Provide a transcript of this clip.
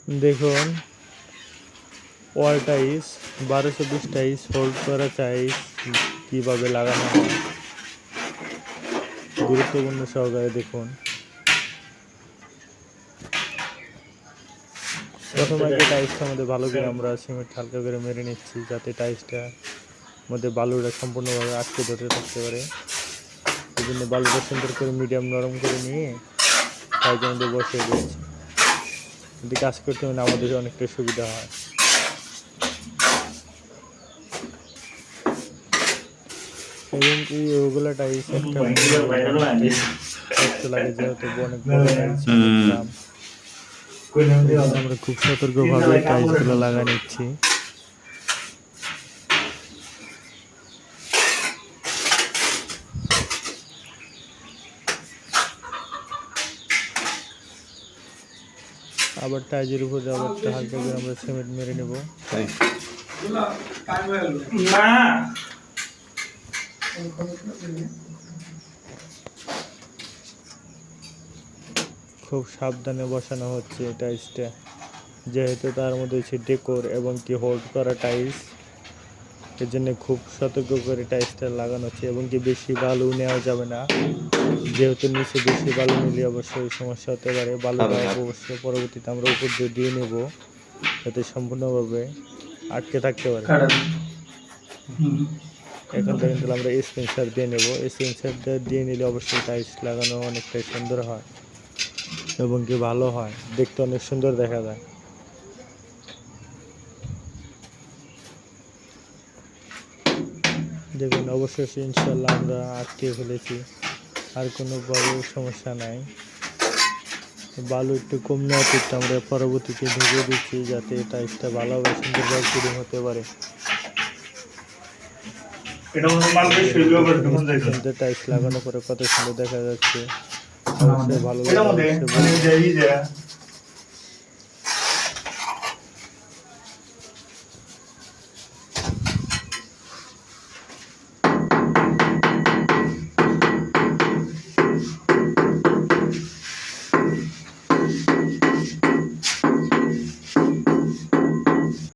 দেখুন ওয়াল টাইস 1220 টাইস হোল্ড করা টাইস কীভাবে লাগানো হয় গুরুত্বপূর্ণ সহকারে দেখুন। প্রথমে আগে টাইসটার মধ্যে ভালো করে আমরা সিমেন্ট হালকা করে মেরে নিচ্ছি যাতে টাইসটার মধ্যে বালুটা সম্পূর্ণভাবে আটকে ধরে থাকতে পারে। এই জন্য বালুটা সুন্দর করে মিডিয়াম নরম করে নিয়ে টাইসের মধ্যে বসিয়ে দিয়েছি। যদি কাজ করতে হলে আমাদের অনেকটা সুবিধা হয়। এবং কি ওগুলো টাইস একটা লাগে যেহেতু অনেক বড় টাইস দাম, আমরা খুব সতর্কভাবে টাইসগুলো লাগা নিচ্ছি। আবার টাইজের উপরে আবার হালকা করে আমরা সিমেন্ট মেরে নেব। খুব সাবধানে বসানো হচ্ছে টাইলসটা, যেহেতু তার মধ্যে হচ্ছে ডেকোর এবং কি হোল্ড করা টাইলস, এর জন্য খুব সতর্ক করে টাইলসটা লাগানো হচ্ছে। এবং কি বেশি বালু নেওয়া যাবে না, যেহেতু নিচে বেশি বালু নিলে অবশ্যই সমস্যা হতে পারে। বালুটা অবশ্যই পরবর্তীতে আমরা উপর দিয়ে নেব যাতে সম্পূর্ণভাবে আটকে থাকতে পারে। এখন কিন্তু আমরা স্পেন্সার দিয়ে নেব। স্পেন্সারটা দিয়ে নিলে অবশ্যই টাইলস লাগানো অনেকটাই সুন্দর হয় এবং কি ভালো হয়, দেখতে অনেক সুন্দর দেখা যায়। দেখুন অবশ্যই ইনশাল্লাহ আমরা আটকে ফেলেছি, আর কোনো বড় সমস্যা নাই। বালু একটু কম নেওয়া থেকে আমরা পরবর্তীতে ঢুকিয়ে দিচ্ছি যাতে টাইলসটা ভালোভাবে সুন্দরভাবে ফিটিং হতে পারে। টাইলস লাগানোর পরে কত সুন্দর দেখা যাচ্ছে, অবশ্যই ভালো লাগে।